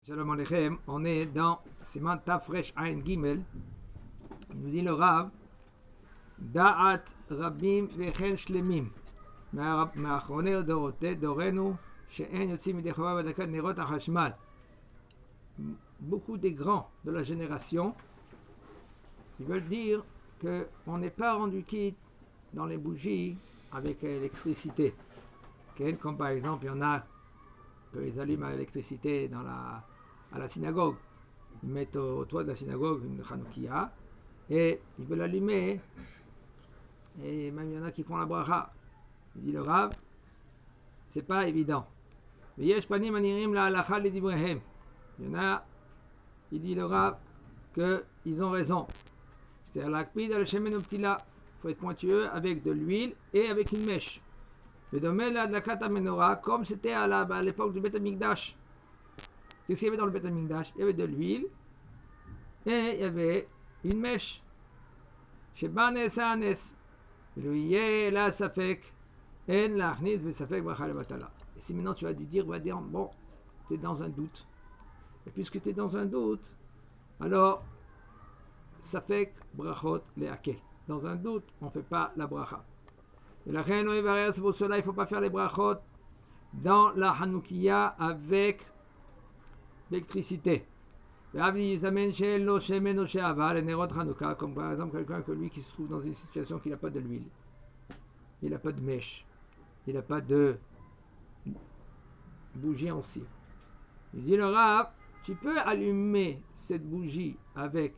Shalom Aleichem, on est dans Siman Tafresh Ain Gimel. Il nous dit le Rav, Da'at Rabim Vechen Shlemim, Ma'achroner Dorenu, She'en Yotzim Midei Chava V'Adakat Nerot HaChashmal. Beaucoup des grands de la génération, ils veulent dire qu'on n'est pas rendu quitte dans les bougies avec l'électricité. Comme par exemple, il y en a qu'ils allument à l'électricité à la synagogue. Ils mettent au toit de la synagogue une Hanoukia et ils veulent l'allumer. Et même il y en a qui font la bracha. Il dit le Rav, c'est pas évident. Il y en a, il dit le Rav, qu'ils ont raison. C'est-à-dire l'akpid al-shemen uptila. Il faut être pointueux avec de l'huile et avec une mèche. Le domaine de la kata menorah, comme c'était à l'époque du Beth Amikdash. Qu'est-ce qu'il y avait dans le Beth Amikdash? Il y avait de l'huile et il y avait une mèche. Shebanes anes. Et si maintenant tu vas dire, bon, tu es dans un doute. Et puisque tu es dans un doute, alors, safek brachot leakel. Dans un doute, on ne fait pas la bracha. Et la reine, c'est pour cela il ne faut pas faire les brachot dans la Hanoukia avec l'électricité. Comme par exemple quelqu'un que lui qui se trouve dans une situation qu'il n'a pas de l'huile, il n'a pas de mèche, il n'a pas de bougie en cire. Il dit le Rav, tu peux allumer cette bougie avec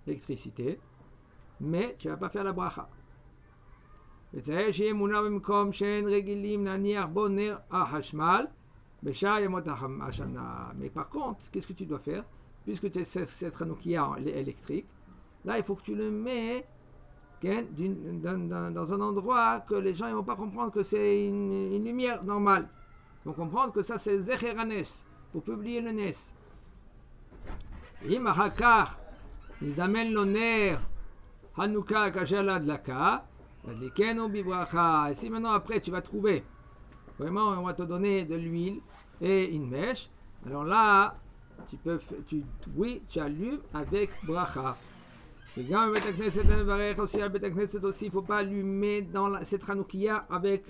l'électricité, mais tu ne vas pas faire la bracha. Mais par contre, qu'est-ce que tu dois faire? Puisque tu as cette Hanoukia électrique, là il faut que tu le mets dans un endroit que les gens ne vont pas comprendre que c'est une lumière normale. Ils vont comprendre que ça c'est Zecher HaNes, pour publier le Nes. Ils amènent l'honneur Hanouka Kasher Ladlaka. Et si maintenant après tu vas trouver, vraiment on va te donner de l'huile et une mèche, alors là tu allumes avec bracha. Et quand le Beth Knesset aussi, il ne faut pas allumer dans cette Hanoukia avec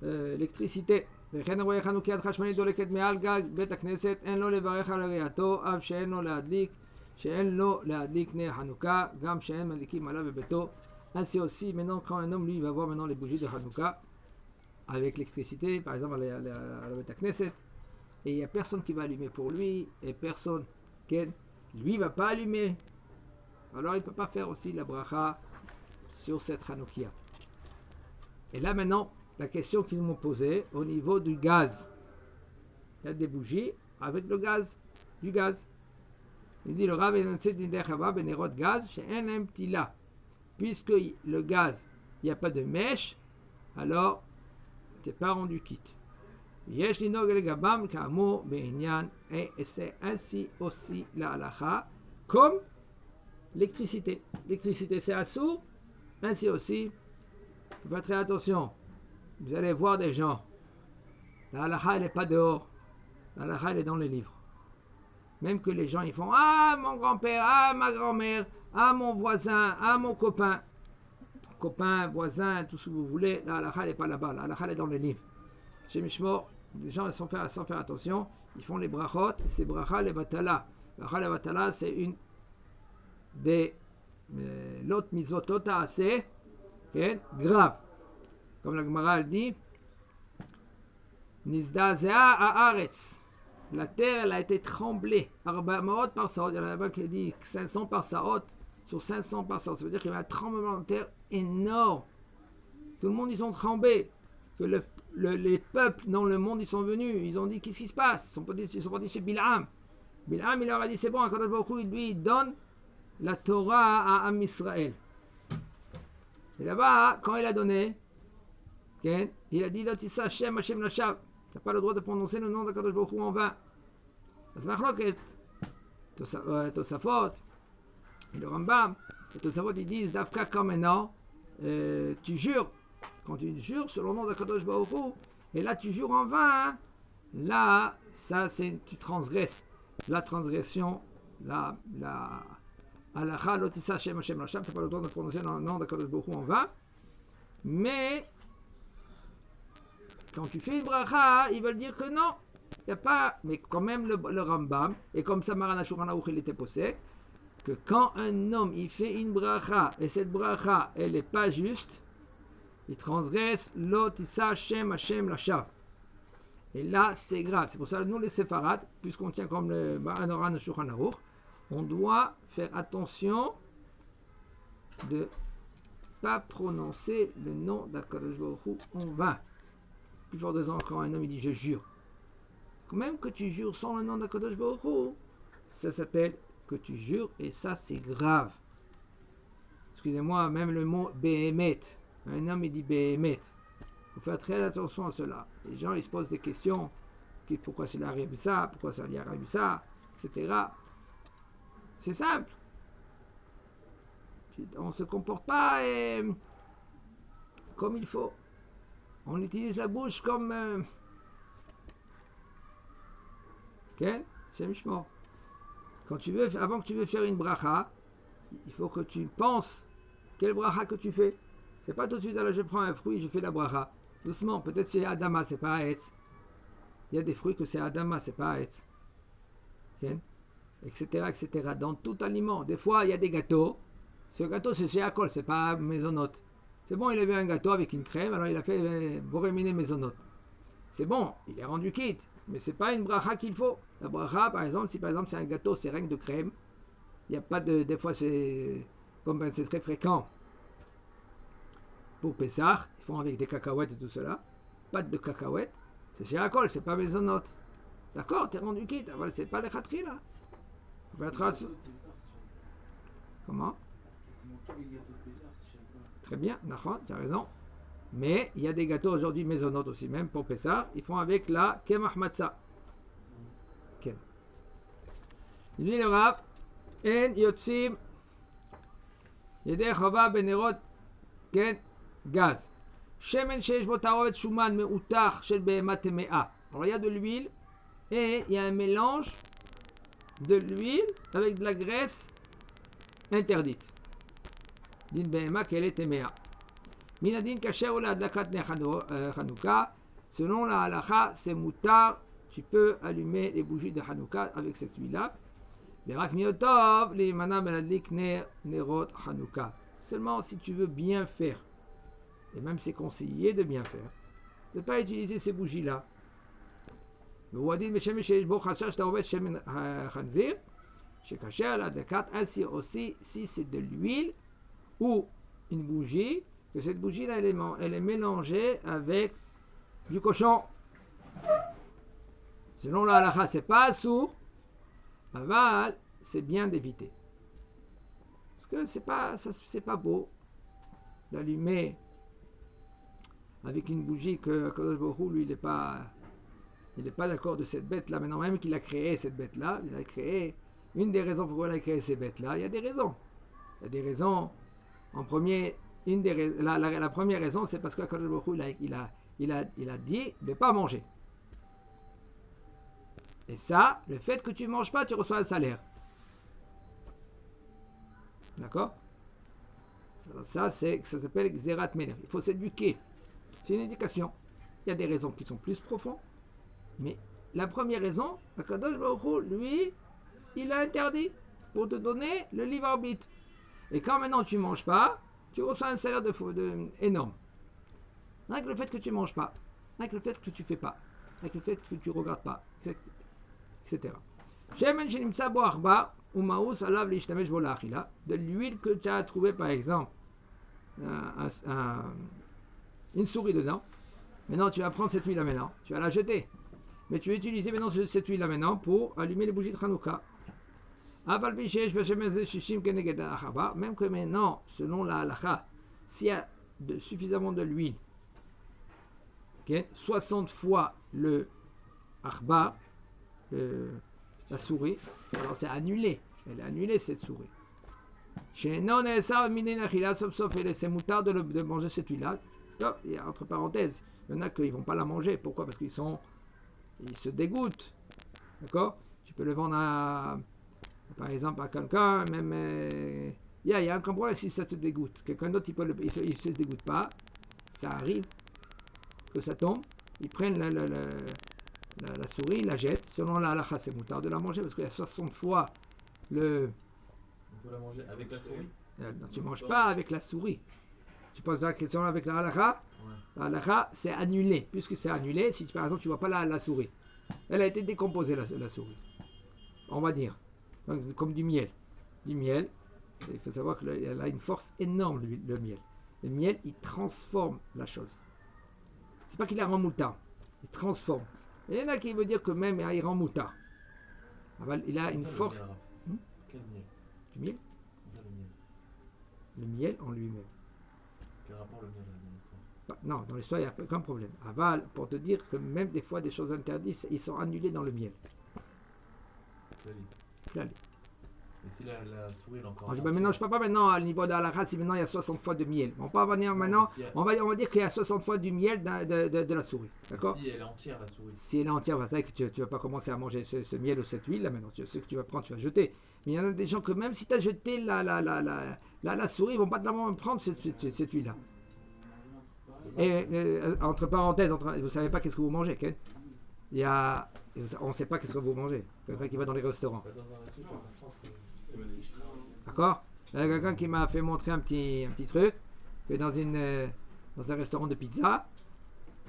l'électricité. וכן רואה חנוכיית חשמלית דולקת מעל גג בית הכנסת, אין לו לברך על ראייתו, אף שאין לו להדליק נר חנוכה, גם שאין מדליקים עליו בביתו. Ainsi aussi, maintenant, quand un homme, lui, va voir maintenant les bougies de Hanouka avec l'électricité, par exemple à la Beth Knesset, et il n'y a personne qui va allumer pour lui, et personne qui, lui, va pas allumer, alors il ne peut pas faire aussi la bracha sur cette Hanoukia. Et là, maintenant, la question qu'ils m'ont posée au niveau du gaz. Il y a des bougies avec le gaz, du gaz. Il dit le Rav gaz, chez un petit là. Puisque le gaz, il n'y a pas de mèche, alors tu n'es pas rendu quitte. Et c'est ainsi aussi la halacha, comme l'électricité. L'électricité c'est assourd, ainsi aussi, il faut faire très attention. Vous allez voir des gens, la halacha elle n'est pas dehors, la halacha elle est dans les livres. Même que les gens ils font, ah mon grand-père, ah ma grand-mère, ah mon voisin, ah mon copain, voisin, tout ce que vous voulez, la halakha elle n'est pas là-bas, la halakha elle est dans les livres. Chez Mishmor, les gens sans faire attention, ils font les brachot, et c'est bracha le batala. Bracha le batala c'est une des l'autre mitzvot assez grave. Comme la Gemara elle dit, Nizdazea haaretz. La terre, elle a été tremblée. Arba'maot par saot. Il y en a un qui dit 500 par saot sur 500 par saot. Ça veut dire qu'il y avait un tremblement de terre énorme. Tout le monde, ils ont tremblé. Que les peuples dans le monde, ils sont venus. Ils ont dit, qu'est-ce qui se passe? Ils sont partis chez Bil'am. Bil'am, il leur a dit, c'est bon, HaKadosh Baruch Hu, lui, il donne la Torah à Am Israël. Et là-bas, quand il a donné, il a dit, Lotissa Hashem, Hashem Lashav. Tu n'as pas le droit de prononcer le nom de Kadosh Baruch Hu en vain. C'est Machloket, Tosafot, et le Rambam. Les Tosafot ils disent Dafka comme maintenant, tu jures. Quand tu jures sur le nom de Kadosh Baruch Hu, et là tu jures en vain, là, ça, c'est tu transgresses. La transgression, la halakha lotissa Shem Hashem Lasham, tu n'as pas le droit de prononcer le nom d'Akadosh Baruch Hu en vain. Mais quand tu fais une bracha, ils veulent dire que non, il n'y a pas. Mais quand même, le Rambam, et comme ça, Maran HaShulchan Aruch, il était possède, que quand un homme il fait une bracha et cette bracha elle n'est pas juste, il transgresse lotissa Shem Hashem Lasham. Et là, c'est grave. C'est pour ça que nous, les séfarades, puisqu'on tient comme le Maran HaShulchan Aruch, on doit faire attention de ne pas prononcer le nom d'Akadosh Baruch Hu en vain. Plus fort de raison, quand un homme il dit je jure. Même que tu jures sans le nom d'Akadosh Baruch Hu, ça s'appelle que tu jures et ça c'est grave. Excusez-moi, même le mot Behemet. Un homme il dit Behemet. Il faut faire très attention à cela. Les gens ils se posent des questions. Pourquoi cela arrive ça? Pourquoi ça lui arrive ça? Etc. C'est simple. On ne se comporte pas comme il faut. On utilise la bouche comme... Quand tu veux, avant que tu veux faire une bracha, il faut que tu penses quelle bracha que tu fais. C'est pas tout de suite, alors je prends un fruit, je fais la bracha. Doucement, peut-être c'est Adama, c'est pas Aetz. Il y a des fruits que c'est Adama, c'est pas Aetz. Etc., etc. Dans tout aliment. Des fois, il y a des gâteaux. Ce gâteau, c'est chez Akol, c'est pas Maisonnote. C'est bon, il avait un gâteau avec une crème, alors il a fait Boréminé Maisonnote. C'est bon, il est rendu quitte. Mais c'est pas une bracha qu'il faut. La bracha, par exemple, si par exemple c'est un gâteau, c'est rien de crème, il n'y a pas de... Des fois, c'est... Comme c'est très fréquent pour Pessah, ils font avec des cacahuètes et tout cela. Pâte de cacahuètes, c'est chez Akol, c'est pas Maisonnote. D'accord, t'es rendu quitte. C'est pas les khatri là. Faut faire attention. Comment? Très bien, tu as raison. Mais il y a des gâteaux aujourd'hui maisonnotes aussi, même pour Pessah, ils font avec la Kemach Matzah. Ken. Il dit le Rav, En Yotzim Yedei Chava Benerot Ken Gaz. Shemen Sheish Bo Tarovet Shuman Me'utach Shel Behemat Temea. Alors il y a de l'huile et il y a un mélange de l'huile avec de la graisse interdite. Din Behema qu'elle est Temea. Minadin kasher ou la adlakat ne Hanouka, selon la halacha, c'est moutar, tu peux allumer les bougies de Hanouka avec cette huile-là. Berak miotov, les manam eladlik nerot Hanouka. Seulement si tu veux bien faire, et même c'est conseillé de bien faire, de ne pas utiliser ces bougies-là. Le wadin meshem sheish bo chashash taovet shemen khanzir, chez kasher la adlakat, ainsi aussi si c'est de l'huile ou une bougie, que cette bougie-là, elle est mélangée avec du cochon. Selon la halakha, c'est pas sourd, aval, c'est bien d'éviter. Parce que c'est pas beau d'allumer avec une bougie que Kadosh Baruch Hu, lui, il n'est pas d'accord de cette bête-là. Maintenant, même qu'il a créé cette bête-là, il a créé une des raisons pourquoi il a créé ces bêtes-là. Il y a des raisons. Il y a des raisons. En premier, la première raison, c'est parce que Kadosh Baruch Hu, il a dit de ne pas manger. Et ça, le fait que tu ne manges pas, tu reçois un salaire. D'accord? Alors ça s'appelle Xerat Melech. Il faut s'éduquer. C'est une éducation. Il y a des raisons qui sont plus profondes. Mais la première raison, Kadosh Baruch Hu, lui, il a interdit pour te donner le libre arbitre. Et quand maintenant tu ne manges pas, tu reçois un salaire énorme. Rien que le fait que tu ne manges pas, rien que le fait que tu ne fais pas, rien que le fait que tu ne regardes pas, etc. De l'huile que tu as trouvé par exemple, une souris dedans, maintenant tu vas prendre cette huile là maintenant, tu vas la jeter. Mais tu vas utiliser maintenant cette huile là maintenant pour allumer les bougies de Hanouka. Même que maintenant, selon la halakha, s'il y a suffisamment de l'huile, 60 fois le arba, la souris, alors c'est annulé. Elle est annulée cette souris. C'est moutard de manger cette huile-là. Entre parenthèses, il y en a qui ne vont pas la manger. Pourquoi? Parce qu'ils sont il se dégoûte. D'accord? Tu peux le vendre par exemple à quelqu'un, même. Il y a un problème si ça te dégoûte. Quelqu'un d'autre, il se dégoûte pas. Ça arrive que ça tombe. Ils prennent la souris, ils la jettent. Selon la halakha, c'est moutard de la manger parce qu'il y a 60 fois le. On peut la manger avec la souris? Non, tu ne manges pas avec la souris. Tu poses la question avec la halakha. Ouais. La halakha, c'est annulé. Puisque c'est annulé, si par exemple tu ne vois pas la souris, elle a été décomposée, la souris. On va dire. Donc, comme du miel. Du miel, il faut savoir qu'elle a une force énorme, le miel. Le miel, il transforme la chose. C'est pas qu'il la rend moutard. Il transforme. Et il y en a qui veut dire que même il rend moutard. Il a une force. Quel miel? Du miel? Ça, le miel. Le miel en lui-même. Quel rapport le miel dans l'histoire? Non, dans l'histoire, il n'y a aucun problème. Aval, pour te dire que même des fois, des choses interdites, ils sont annulés dans le miel. Flali. Et si la souris est encore. Maintenant, je ne parle pas maintenant à niveau de la race, si maintenant il y a 60 fois de miel. On va venir maintenant, on va dire qu'il y a 60 fois du miel de la souris. D'accord? Si elle est entière, la souris. Si elle est entière, c'est vrai que tu ne vas pas commencer à manger ce miel ou cette huile là maintenant. Ce que tu vas prendre, tu vas jeter. Mais il y en a des gens que même si tu as jeté la souris, ils ne vont pas te la prendre cette huile là. Et entre parenthèses, vous ne savez pas qu'est-ce que vous mangez, okay? On ne sait pas qu'est-ce que vous mangez. Quelqu'un qui va dans les restaurants. D'accord? Il y a quelqu'un qui m'a fait montrer un petit truc que dans un restaurant de pizza,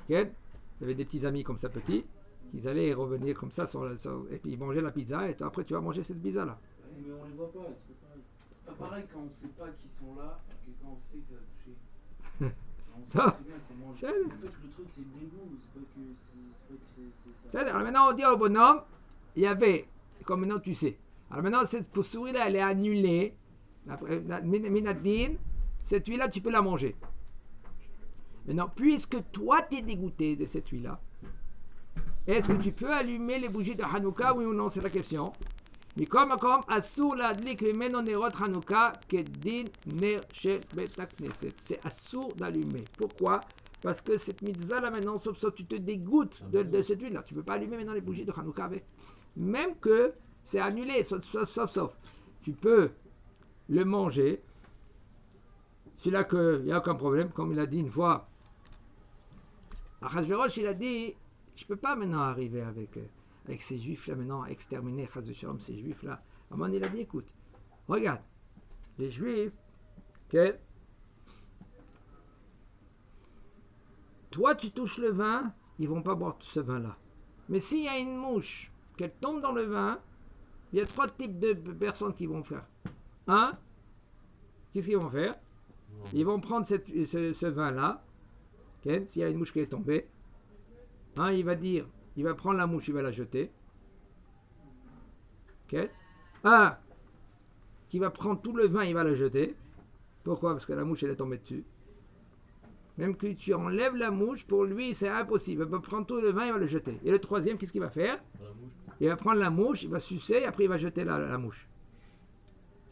okay, il y avait des petits amis comme ça petits, qui allaient revenir comme ça et puis ils mangeaient la pizza et après tu vas manger cette pizza là. Oui, mais on les voit pas, c'est pas pareil quand on sait pas qu'ils sont là que quand on sait que ça va toucher. On sait très bien qu'on mange. En fait, le truc c'est le dégoût, c'est pas que c'est ça. Alors maintenant on dit au bonhomme, il y avait, comme maintenant tu sais. Alors maintenant cette souris là elle est annulée. Minadine, cette huile là tu peux la manger. Maintenant, puisque toi tu es dégoûté de cette huile là, est-ce que tu peux allumer les bougies de Hanouka, oui ou non, c'est la question. Mais comme Assour l'adlik memeno nerot Hanouka kedin ner shel bet hakneset. C'est Assour d'allumer. Pourquoi? Parce que cette mitzvah là maintenant, sauf tu te dégoûtes de cette huile là. Tu ne peux pas allumer maintenant les bougies de Hanouka avec. Même que c'est annulé, sauf. Tu peux le manger. C'est là qu'il n'y a aucun problème, comme il a dit une fois. Achashverosh, il a dit, je ne peux pas maintenant arriver avec ces juifs là maintenant à exterminer ces juifs là. Aman il a dit, écoute, regarde, les juifs, okay, toi tu touches le vin, ils ne vont pas boire ce vin là. Mais s'il y a une mouche, qu'elle tombe dans le vin, il y a 3 types de personnes qui vont faire. Qu'est-ce qu'ils vont faire? Ils vont prendre ce vin là, okay, s'il y a une mouche qui est tombée, il va dire, il va prendre la mouche, il va la jeter. Okay. Qui va prendre tout le vin, il va le jeter. Pourquoi? Parce que la mouche, elle est tombée dessus. Même que tu enlèves la mouche, pour lui, c'est impossible. Il va prendre tout le vin, il va le jeter. Et le troisième, qu'est-ce qu'il va faire? Il va prendre la mouche, il va sucer, et après il va jeter la mouche.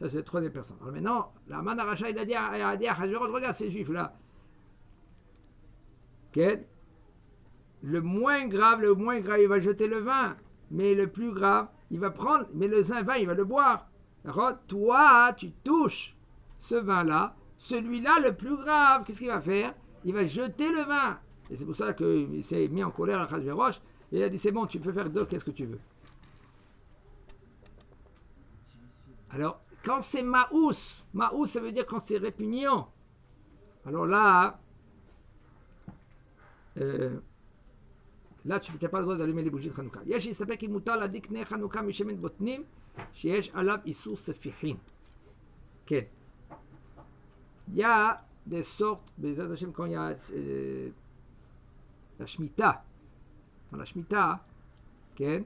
Ça, c'est la troisième personne. Alors maintenant, la man Aracha, il a dit à Hachvérosh, regarde ces juifs-là. Okay. Le moins grave, il va jeter le vin. Mais le plus grave, il va prendre, mais le vin, il va le boire. Alors, toi, tu touches ce vin-là. Celui-là, le plus grave, qu'est-ce qu'il va faire? Il va jeter le vin. Et c'est pour ça qu'il s'est mis en colère à Hachvérosh. Et il a dit, c'est bon, tu peux faire qu'est-ce que tu veux. Alors, quand c'est maous, ça veut dire quand c'est répugnant. Alors là, là, tu n'as pas le droit d'allumer les bougies de Hanouka. Yesh, il s'appelle qu'il moutar la dikne Hanouka mishemen botnim, sheyesh alab isur sefihin. Ok. Il y a des sortes, quand il y a la Shemitah. Dans la Shemitah, ok.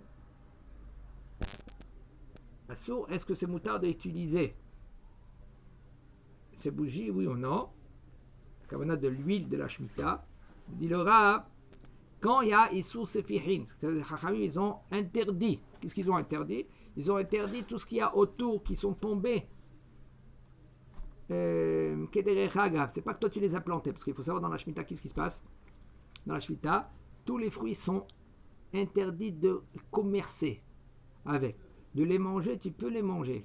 Assour, est-ce que c'est moutard d'utiliser ces bougies, oui ou non? Quand on a de l'huile de la Shemitah, dit le Rab, quand il y a Issur Sefihin, les Chachamim, ils ont interdit. Qu'est-ce qu'ils ont interdit? Ils ont interdit tout ce qu'il y a autour qui sont tombés. C'est pas que toi tu les as plantés, parce qu'il faut savoir dans la Shemitah, qu'est-ce qui se passe? Dans la Shemitah, tous les fruits sont interdit de commercer avec. De les manger, tu peux les manger.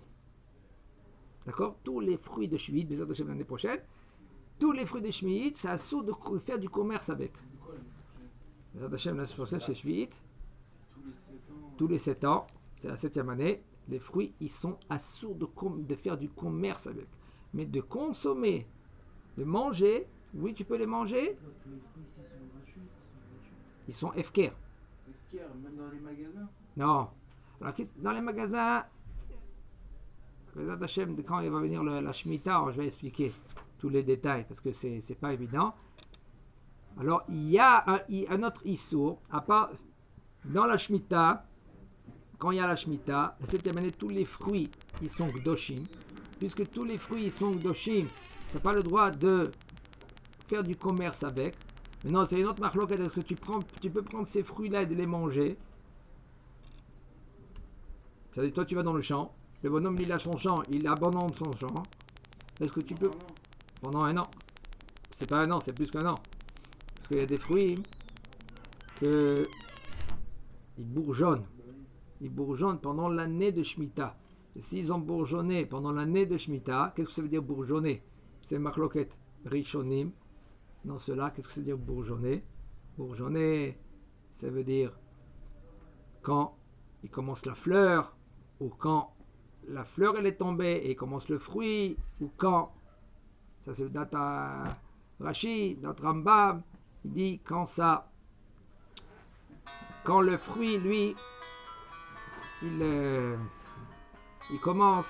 D'accord? Tous les fruits de Shmit, Bezrat Hashem l'année prochaine, tous les fruits de Shmit, c'est assourd de faire du commerce avec. Bezrat Hashem l'année prochaine, c'est Shmit. Tous les 7 ans, c'est la 7e année, les fruits, ils sont assourds de faire du commerce avec. Mais de consommer, de manger, oui, tu peux les manger. Tous les fruits ici sont gratuits. Ils sont FKR. FKR, même dans les magasins. Non. Alors, dans les magasins, Bezrat Hashem, quand il va venir la Shemitah, je vais expliquer tous les détails parce que c'est pas évident. Alors, il y a un autre issour, à part dans la Shemitah, quand il y a la Shemitah, la 7e année, tous les fruits, ils sont Gdoshim. Puisque tous les fruits, ils sont Gdoshim, tu n'as pas le droit de faire du commerce avec. Mais non, c'est une autre marloquette. Est-ce que tu peux prendre ces fruits-là et de les manger? C'est-à-dire, toi, tu vas dans le champ, le bonhomme, il a son champ, il abandonne son champ. Est-ce que tu peux... Pendant un an. C'est pas un an, c'est plus qu'un an. Parce qu'il y a des fruits que ils bourgeonnent. Ils bourgeonnent pendant l'année de Shemitah. Et s'ils ont bourgeonné pendant l'année de Shemitah, qu'est-ce que ça veut dire bourgeonner? C'est marloquette Rishonim. Dans cela, qu'est-ce que ça veut dire bourgeonner? Bourgeonner, ça veut dire quand il commence la fleur, ou quand la fleur elle est tombée et il commence le fruit, ou quand, ça c'est le data Rashi, notre Rambam, il dit quand le fruit lui, il commence